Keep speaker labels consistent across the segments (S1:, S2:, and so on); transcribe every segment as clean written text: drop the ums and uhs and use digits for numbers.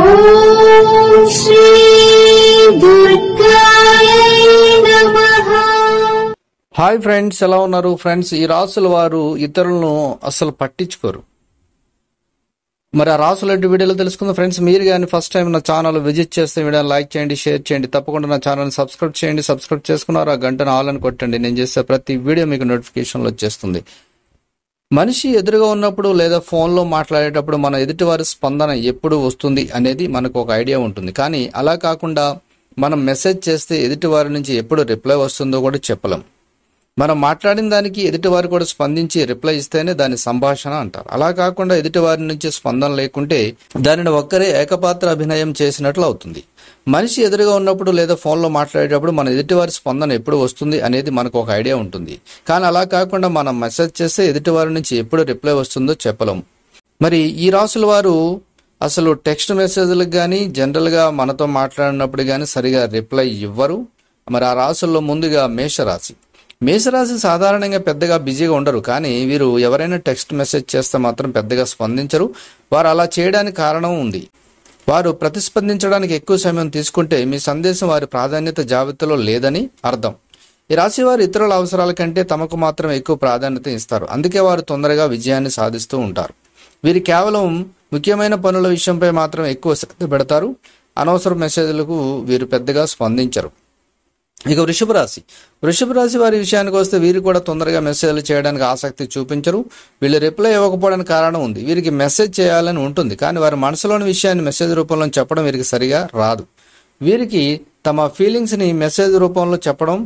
S1: ఓం శ్రీ దుర్గాయ నమః.
S2: Hi friends, ఎలా ఉన్నారు ఫ్రెండ్స్? ఈ రాసుల వారు ఇతరులను అసలు పట్టించుకోరు. మరి ఆ రాసులు అంటే వీడియోలో తెలుసుకుందాం ఫ్రెండ్స్. మీరు కానీ ఫస్ట్ టైం నా ఛానల్ విజిట్ చేస్తే వీడియోని లైక్ చేయండి, షేర్ చేయండి, తప్పకుండా నా ఛానల్ని సబ్స్క్రైబ్ చేయండి. సబ్స్క్రైబ్ చేసుకున్నారు ఆ గంటను ఆల్ అని కొట్టండి. నేను చేసే ప్రతి వీడియో మీకు నోటిఫికేషన్లో వచ్చేస్తుంది. మనిషి ఎదురుగా ఉన్నప్పుడు లేదా ఫోన్లో మాట్లాడేటప్పుడు మన ఎదుటివారి స్పందన ఎప్పుడు వస్తుంది అనేది మనకు ఒక ఐడియా ఉంటుంది. కానీ అలా కాకుండా మనం మెసేజ్ చేస్తే ఎదుటివారి నుంచి ఎప్పుడు రిప్లై వస్తుందో కూడా చెప్పలేం. మనం మాట్లాడిన దానికి ఎదుటివారు కూడా స్పందించి రిప్లై ఇస్తేనే దాన్ని సంభాషణ అంటారు. అలా కాకుండా ఎదుటివారి నుంచి స్పందన లేకుంటే దానిని ఒక్కరే ఏకపాత్ర అభినయం చేసినట్లు అవుతుంది. మనిషి ఎదురుగా ఉన్నప్పుడు లేదా ఫోన్లో మాట్లాడేటప్పుడు మన ఎదుటివారి స్పందన ఎప్పుడు వస్తుంది అనేది మనకు ఒక ఐడియా ఉంటుంది. కానీ అలా కాకుండా మనం మెసేజ్ చేస్తే ఎదుటివారి నుంచి ఎప్పుడు రిప్లై వస్తుందో చెప్పలేం. మరి ఈ రాసుల వారు అసలు టెక్స్ట్ మెసేజ్లకు కానీ జనరల్గా మనతో మాట్లాడినప్పుడు కానీ సరిగా రిప్లై ఇవ్వరు. మరి ఆ రాసుల్లో ముందుగా మేషరాశి. మేషరాశి సాధారణంగా పెద్దగా బిజీగా ఉండరు, కానీ వీరు ఎవరైనా టెక్స్ట్ మెసేజ్ చేస్తే మాత్రం పెద్దగా స్పందించరు. వారు అలా చేయడానికి కారణం ఉంది. వారు ప్రతిస్పందించడానికి ఎక్కువ సమయం తీసుకుంటే మీ సందేశం వారి ప్రాధాన్యత జాబితాలో లేదని అర్థం. ఈ రాశి వారు ఇతరుల అవసరాల కంటే తమకు మాత్రం ఎక్కువ ప్రాధాన్యత ఇస్తారు. అందుకే వారు తొందరగా విజయాన్ని సాధిస్తూ ఉంటారు. వీరు కేవలం ముఖ్యమైన పనుల విషయంపై మాత్రం ఎక్కువ శ్రద్ధ పెడతారు. అనవసర మెసేజ్లకు వీరు పెద్దగా స్పందించరు. ఇక వృషభ రాశి. వృషభ రాశి వారి విషయానికి వస్తే వీరు కూడా తొందరగా మెసేజ్లు చేయడానికి ఆసక్తి చూపించరు. వీళ్ళు రిప్లై ఇవ్వకపోవడానికి కారణం ఉంది. వీరికి మెసేజ్ చేయాలని ఉంటుంది, కానీ వారి మనసులోని విషయాన్ని మెసేజ్ రూపంలో చెప్పడం వీరికి సరిగా రాదు. వీరికి తమ ఫీలింగ్స్ని మెసేజ్ రూపంలో చెప్పడం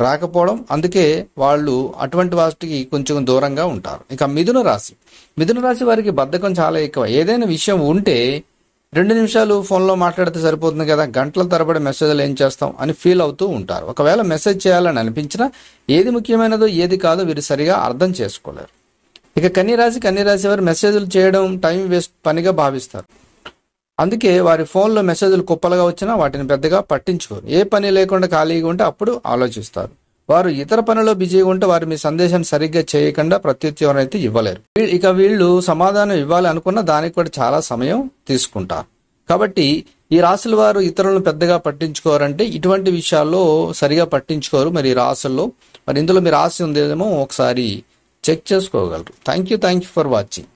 S2: రాకపోవడం, అందుకే వాళ్ళు అటువంటి వాటికి కొంచెం దూరంగా ఉంటారు. ఇక మిథున రాశి. మిథున రాశి వారికి బద్ధకం చాలా ఎక్కువ. ఏదైనా విషయం ఉంటే 2 నిమిషాలు ఫోన్లో మాట్లాడితే సరిపోతుంది కదా, గంటల తరబడి మెసేజ్లు ఏం చేస్తాం అని ఫీల్ అవుతూ ఉంటారు. ఒకవేళ మెసేజ్ చేయాలని అనిపించినా ఏది ముఖ్యమైనదో ఏది కాదో వీరు సరిగా అర్థం చేసుకోలేరు. ఇక కన్యరాశి వారు మెసేజ్లు చేయడం టైం వేస్ట్ పనిగా భావిస్తారు. అందుకే వారి ఫోన్లో మెసేజ్లు కుప్పలుగా వచ్చినా వాటిని పెద్దగా పట్టించుకోరు. ఏ పని లేకుండా ఖాళీగా ఉంటే అప్పుడు ఆలోచిస్తారు. వారు ఇతర పనిలో బిజీగా ఉంటే వారు మీ సందేశాన్ని సరిగ్గా చేయకుండా ప్రత్యుత్తరం అయితే ఇవ్వలేరు. ఇక వీళ్ళు సమాధానం ఇవ్వాలి అనుకున్న దానికి కూడా చాలా సమయం తీసుకుంటారు. కాబట్టి ఈ రాశుల వారు ఇతరులను పెద్దగా పట్టించుకోరంటే ఇటువంటి విషయాల్లో సరిగా పట్టించుకోరు. మరి ఈ రాశుల్లో మరి ఇందులో మీ రాశి ఉందేమో ఒకసారి చెక్ చేసుకోగలరు. Thank you for watching.